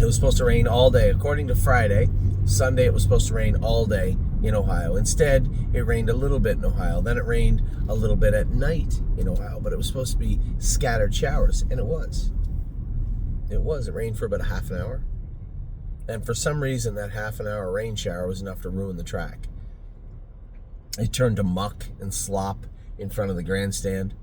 It was supposed to rain all day. According to Friday, Sunday it was supposed to rain all day in Ohio. Instead, it rained a little bit in Ohio. Then it rained a little bit at night in Ohio. But it was supposed to be scattered showers, and it was. It was. It rained for about a half an hour. And for some reason, that half an hour rain shower was enough to ruin the track. It turned to muck and slop in front of the grandstand.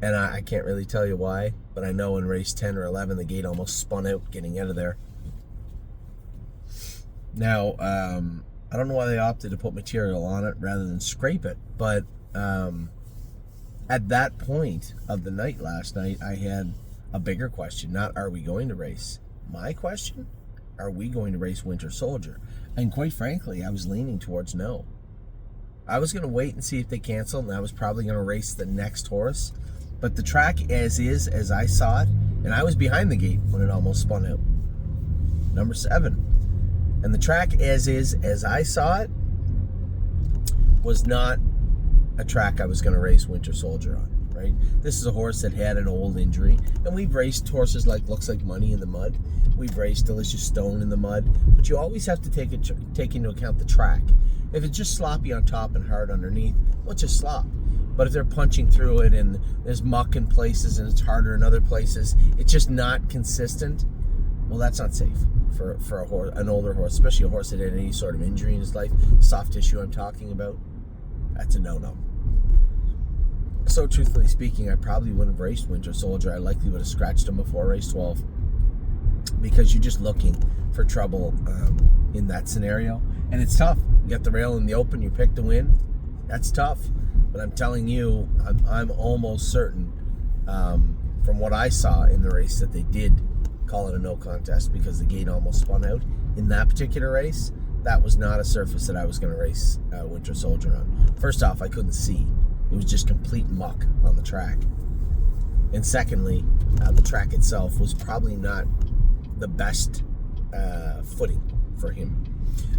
And I can't really tell you why, but I know in race 10 or 11, the gate almost spun out getting out of there. Now, I don't know why they opted to put material on it rather than scrape it, but at that point of the night last night, I had a bigger question. Not, are we going to race? My question, are we going to race Winter Soldier? And quite frankly, I was leaning towards no. I was going to wait and see if they canceled, and I was probably going to race the next horse. But the track as is, as I saw it, and I was behind the gate when it almost spun out. Number 7. And the track as is, as I saw it, was not a track I was going to race Winter Soldier on, right? This is a horse that had an old injury, and we've raced horses like Looks Like Money in the mud. We've raced Delicious Stone in the mud, but you always have to take into account the track. If it's just sloppy on top and hard underneath, well, it's just slop. But if they're punching through it and there's muck in places and it's harder in other places, it's just not consistent, well, that's not safe for a horse, an older horse, especially a horse that had any sort of injury in his life, soft tissue I'm talking about. That's a no-no. So truthfully speaking, I probably wouldn't have raced Winter Soldier. I likely would have scratched him before race 12 because you're just looking for trouble in that scenario. And it's tough. You get the rail in the open, you pick the win. That's tough. But I'm telling you, I'm almost certain from what I saw in the race that they did call it a no contest because the gate almost spun out. In that particular race, that was not a surface that I was going to race Winter Soldier on. First off, I couldn't see. It was just complete muck on the track. And secondly, the track itself was probably not the best footing for him.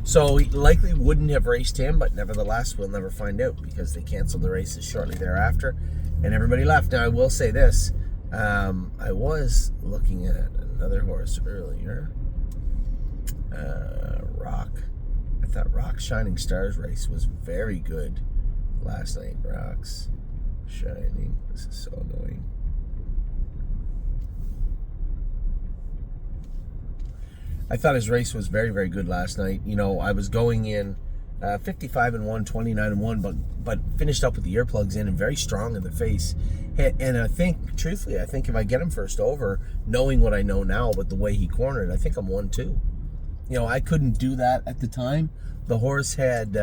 So he likely wouldn't have raced him, but nevertheless, we'll never find out because they canceled the races shortly thereafter and everybody left. Now, I will say this. I was looking at another horse earlier. Rock. I thought Rock's Shining Stars race was very good last night. Rock's Shining. This is so annoying. I thought his race was very, very good last night. You know, I was going in 55-1, 29-1, but finished up with the earplugs in and very strong in the face. And I think, truthfully, I think if I get him first over, knowing what I know now with the way he cornered, I think I'm 1-2. You know, I couldn't do that at the time. The horse had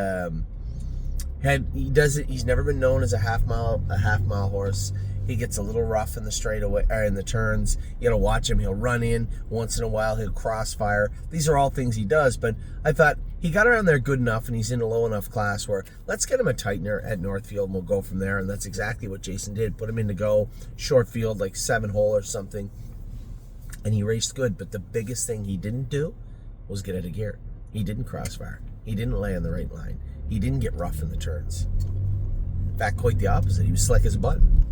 he does it. He's never been known as a half mile horse. He gets a little rough in the straightaway or in the turns. You got to watch him. He'll run in once in a while. He'll crossfire. These are all things he does. But I thought he got around there good enough, and he's in a low enough class where let's get him a tightener at Northfield, and we'll go from there. And that's exactly what Jason did. Put him in to go short field, like 7-hole or something, and he raced good. But the biggest thing he didn't do was get out of gear. He didn't crossfire. He didn't lay on the right line. He didn't get rough in the turns. In fact, quite the opposite. He was slick as a button.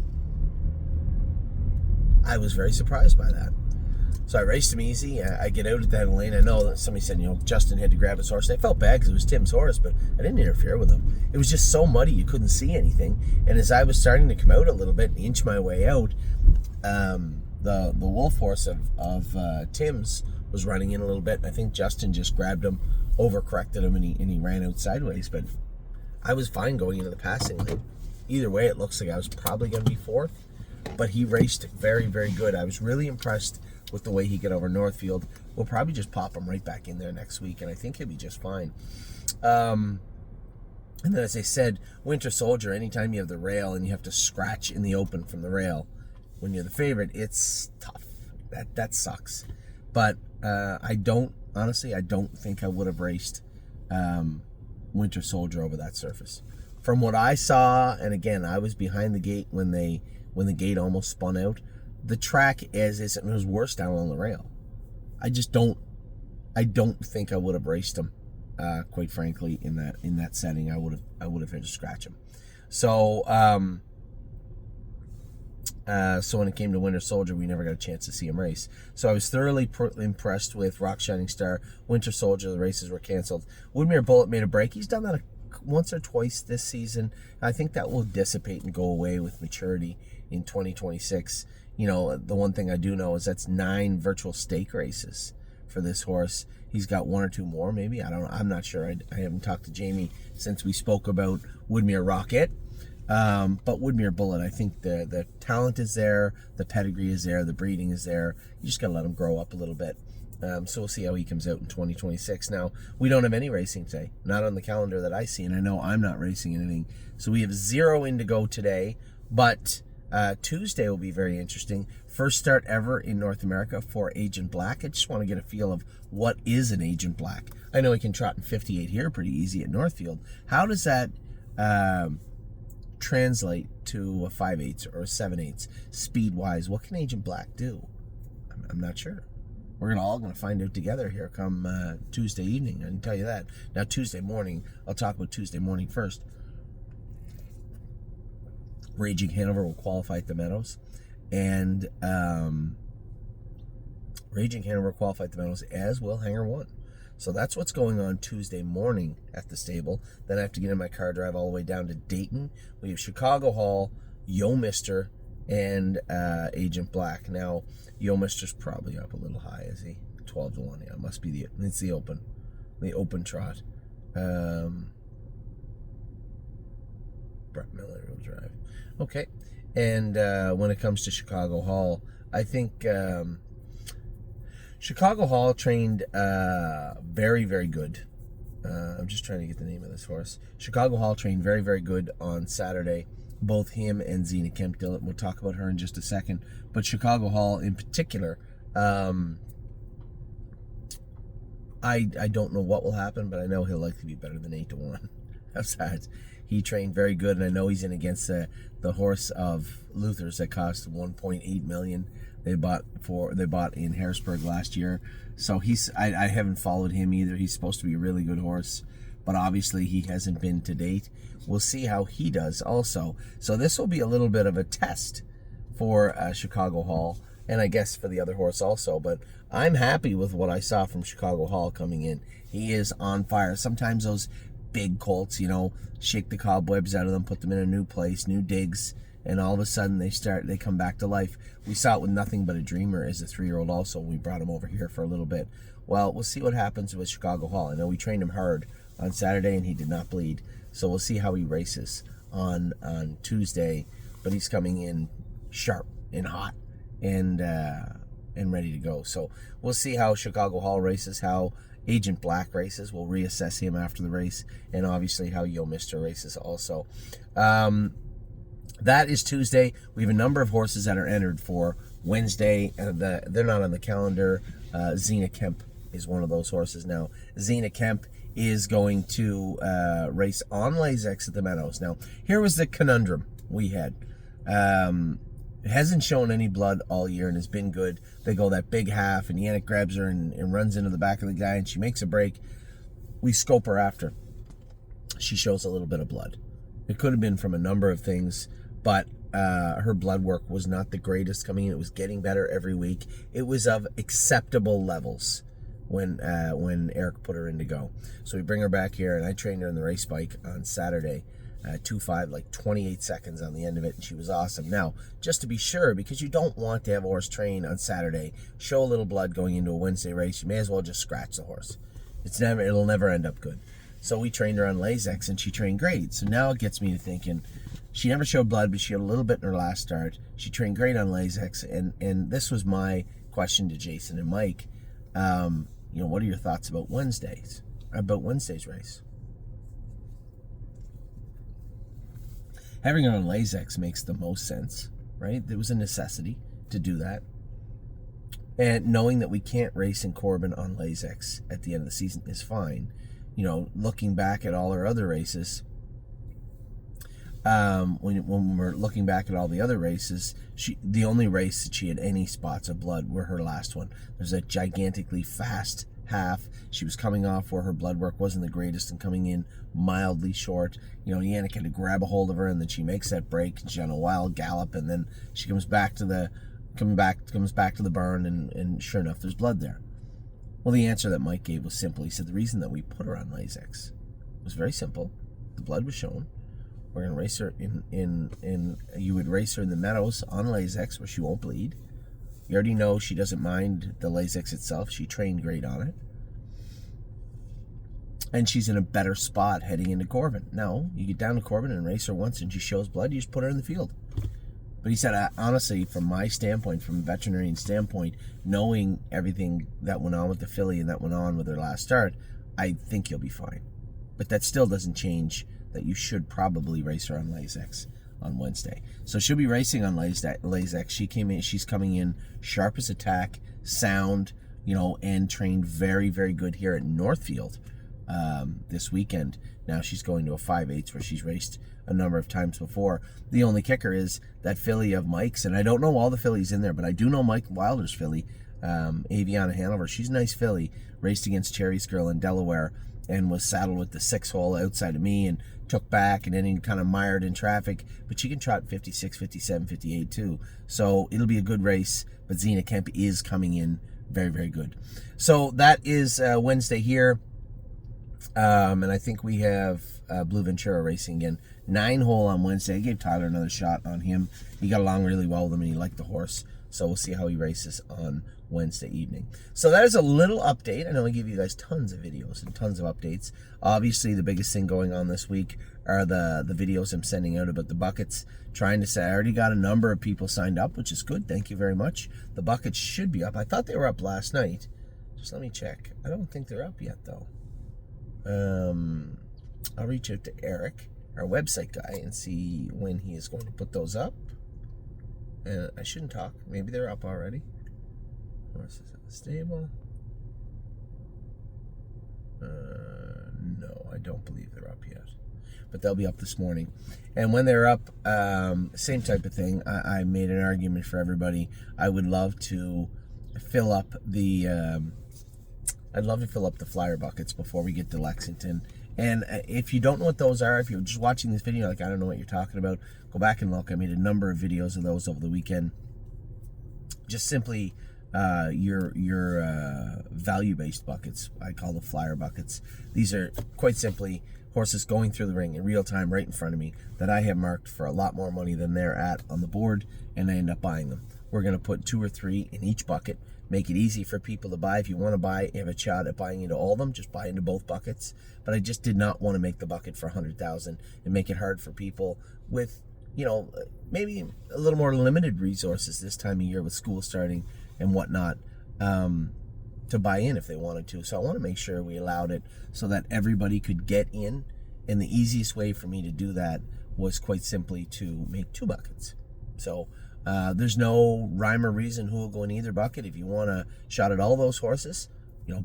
I was very surprised by that. So I raced him easy. I get out at that lane. I know that somebody said, you know, Justin had to grab his horse. And I felt bad because it was Tim's horse, but I didn't interfere with him. It was just so muddy you couldn't see anything. And as I was starting to come out a little bit and inch my way out, the wolf horse of Tim's was running in a little bit. And I think Justin just grabbed him, overcorrected him, and he ran out sideways. But I was fine going into the passing lane. Either way, it looks like I was probably going to be fourth. But he raced very, very good. I was really impressed with the way he got over Northfield. We'll probably just pop him right back in there next week, and I think he'll be just fine. And then, as I said, Winter Soldier, anytime you have the rail and you have to scratch in the open from the rail when you're the favorite, it's tough. That sucks. But I don't think I would have raced Winter Soldier over that surface. From what I saw, and again, I was behind the gate when the gate almost spun out, the track as is, and it was worse down on the rail. I don't think I would have raced him, quite frankly, in that setting. I would have had to scratch him. So So when it came to Winter Soldier, we never got a chance to see him race. So I was thoroughly impressed with Rock Shining Star. Winter Soldier, the races were canceled. Woodmere Bullet made a break. He's done that once or twice this season. I think that will dissipate and go away with maturity in 2026. You know, the one thing I do know is that's 9 virtual stake races for this horse. He's got 1 or 2 more, maybe. I don't know. I'm not sure. I haven't talked to Jamie since we spoke about Woodmere Rocket. But Woodmere Bullet, I think the talent is there, the pedigree is there, the breeding is there. You just got to let him grow up a little bit. So we'll see how he comes out in 2026. Now, we don't have any racing today, not on the calendar that I see, and I know I'm not racing anything. So we have 0 Indigo today, but Tuesday will be very interesting. First start ever in North America for Agent Black. I just want to get a feel of what is an Agent Black. I know he can trot in 58 here pretty easy at Northfield. How does that translate to a 5/8 or a 7/8 speed-wise? What can Agent Black do? I'm not sure. We're all going to find out together here come Tuesday evening. I can tell you that. Now, Tuesday morning, I'll talk about Tuesday morning first. Raging Hanover will qualify at the Meadows. And Raging Hanover qualify at the Meadows, as will Hanger 1. So that's what's going on Tuesday morning at the stable. Then I have to get in my car, drive all the way down to Dayton. We have Chicago Hall, Yo Mister, and Agent Black. Now, Yo Mister's probably up a little high, is he? 12-1. Yeah, it must be it's the open trot. Brett Miller will drive. Okay. And when it comes to Chicago Hall, I think Chicago Hall trained very, very good. I'm just trying to get the name of this horse. Chicago Hall trained very, very good on Saturday. Both him and Zena Kemp did it. We'll talk about her in just a second. But Chicago Hall in particular, I don't know what will happen, but I know he'll likely be better than 8-1. How's that? He trained very good, and I know he's in against the horse of Luther's that cost $1.8 million. They bought in Harrisburg last year. So I haven't followed him either. He's supposed to be a really good horse, but obviously he hasn't been to date. We'll see how he does also. So this will be a little bit of a test for Chicago Hall, and I guess for the other horse also. But I'm happy with what I saw from Chicago Hall coming in. He is on fire. Sometimes those big colts, shake the cobwebs out of them, put them in a new place, new digs, and all of a sudden they come back to life. We saw it with Nothing But a Dreamer as a 3-year-old also. We brought him over here for a little bit. Well, we'll see what happens with Chicago Hall. I know we trained him hard on Saturday and he did not bleed. So we'll see how he races on Tuesday. But he's coming in sharp and hot and ready to go. So we'll see how Chicago Hall races, how Agent Black races. We'll reassess him after the race, and obviously how Yo Mister races also. That is Tuesday. We have a number of horses that are entered for Wednesday. They're not on the calendar. Zena Kemp is one of those horses now. Zena Kemp is going to race on Lasix at the Meadows. Now, here was the conundrum we had. Hasn't shown any blood all year and has been good. They go that big half, and Yannick grabs her and runs into the back of the guy, and she makes a break. We scope her after. She shows a little bit of blood. It could have been from a number of things, but her blood work was not the greatest coming in. It was getting better every week. It was of acceptable levels when Eric put her in to go. So we bring her back here, and I trained her in the race bike on Saturday. 2.5, like 28 seconds on the end of it, and she was awesome. Now, just to be sure, because you don't want to have a horse train on Saturday, show a little blood going into a Wednesday race, you may as well just scratch the horse. It'll never end up good. So we trained her on Lasix, and she trained great. So now it gets me to thinking, she never showed blood, but she had a little bit in her last start. She trained great on Lasix, and this was my question to Jason and Mike. What are your thoughts about Wednesday's race? Having her on Lasix makes the most sense, right? There was a necessity to do that. And knowing that we can't race in Corbin on Lasix at the end of the season is fine. Looking back at all our other races, when we're looking back at all the other races, the only race that she had any spots of blood were her last one. There's a gigantically fast half. She was coming off where her blood work wasn't the greatest and coming in mildly short. Yannick had to grab a hold of her, and then she makes that break. She's on a wild gallop, and then she comes back to the burn, and sure enough, there's blood there. Well, the answer that Mike gave was simple. He said the reason that we put her on Lasix was very simple. The blood was shown. We're going to race her you would race her in the meadows on Lasix where she won't bleed. You already know she doesn't mind the Lasix itself. She trained great on it. And she's in a better spot heading into Corbin. Now, you get down to Corbin and race her once and she shows blood, you just put her in the field. But he said, honestly, from my standpoint, from a veterinarian standpoint, knowing everything that went on with the filly and that went on with her last start, I think you'll be fine. But that still doesn't change that you should probably race her on Lasix on Wednesday. So she'll be racing on Lasix. She's coming in sharp as a tack, sound, and trained very, very good here at Northfield this weekend. Now she's going to a 5/8 where she's raced a number of times before. The only kicker is that filly of Mike's, and I don't know all the fillies in there, but I do know Mike Wilder's filly, Aviana Hanover. She's a nice filly, raced against Cherry's Girl in Delaware, and was saddled with the 6-hole outside of me and took back, and then he kind of mired in traffic. But she can trot 56, 57, 58 too. So it'll be a good race, but Zena Kemp is coming in very, very good. So that is Wednesday here. And I think we have Blue Ventura racing again. 9-hole on Wednesday. I gave Tyler another shot on him. He got along really well with him, and he liked the horse. So we'll see how he races on Wednesday evening. So that is a little update. I know I give you guys tons of videos and tons of updates. Obviously, the biggest thing going on this week are the videos I'm sending out about the buckets. Trying to say I already got a number of people signed up, which is good. Thank you very much. The buckets should be up. I thought they were up last night. Just let me check. I don't think they're up yet, though. I'll reach out to Eric, our website guy, and see when he is going to put those up. I shouldn't talk. Maybe they're up already. Horses at the stable. No, I don't believe they're up yet. But they'll be up this morning. And when they're up, same type of thing. I made an argument for everybody. I would love to fill up the flyer buckets before we get to Lexington. And if you don't know what those are, if you're just watching this video, like, I don't know what you're talking about, go back and look. I made a number of videos of those over the weekend. Just simply your value-based buckets. I call the flyer buckets. These are quite simply horses going through the ring in real time right in front of me that I have marked for a lot more money than they're at on the board, and I end up buying them. We're going to put 2 or 3 in each bucket. Make it easy for people to buy. If you want to buy, you have a shot at buying into all of them, just buy into both buckets. But I just did not want to make the bucket for $100,000 and make it hard for people with, maybe a little more limited resources this time of year with school starting and whatnot, to buy in if they wanted to. So I want to make sure we allowed it so that everybody could get in. And the easiest way for me to do that was quite simply to make 2 buckets. So there's no rhyme or reason who will go in either bucket. If you want to shot at all those horses,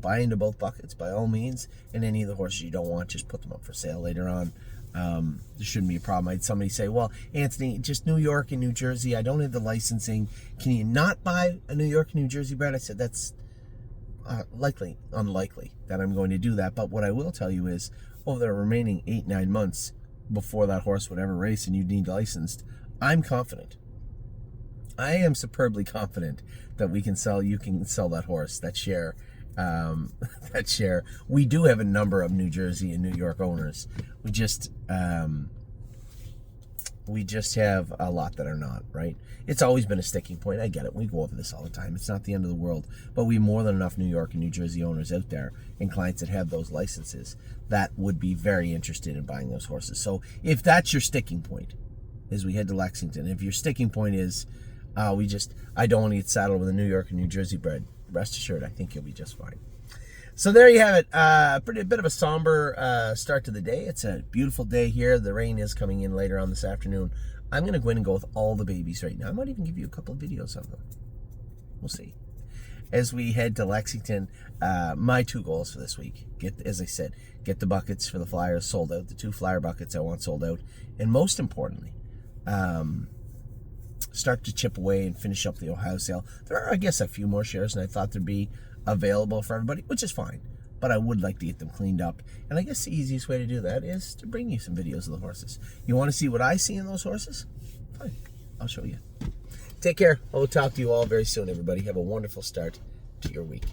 buy into both buckets by all means. And any of the horses you don't want, just put them up for sale later on. There shouldn't be a problem. I had somebody say, well, Anthony, just New York and New Jersey, I don't have the licensing. Can you not buy a New York and New Jersey bred? I said, that's unlikely that I'm going to do that. But what I will tell you is, over the remaining 8-9 months before that horse would ever race and you need licensed, I'm confident. I am superbly confident that you can sell that horse, that share. We do have a number of New Jersey and New York owners. We just have a lot that are not, right? It's always been a sticking point. I get it. We go over this all the time. It's not the end of the world. But we have more than enough New York and New Jersey owners out there and clients that have those licenses that would be very interested in buying those horses. So if that's your sticking point, as we head to Lexington, if your sticking point is, I don't want to get saddled with a New York and New Jersey bred, rest assured, I think you'll be just fine. So there you have it. A bit of a somber start to the day. It's a beautiful day here. The rain is coming in later on this afternoon. I'm going to go in and go with all the babies right now. I might even give you a couple of videos of them. We'll see. As we head to Lexington, my 2 goals for this week, as I said, get the buckets for the Flyers sold out. The 2 flyer buckets I want sold out. And most importantly, start to chip away and finish up the Ohio sale. There are, I guess, a few more shares than I thought there'd be. available for everybody, which is fine. But I would like to get them cleaned up. And I guess the easiest way to do that is to bring you some videos of the horses. You want to see what I see in those horses? Fine, I'll show you. Take care. I will talk to you all very soon, everybody. Have a wonderful start to your week.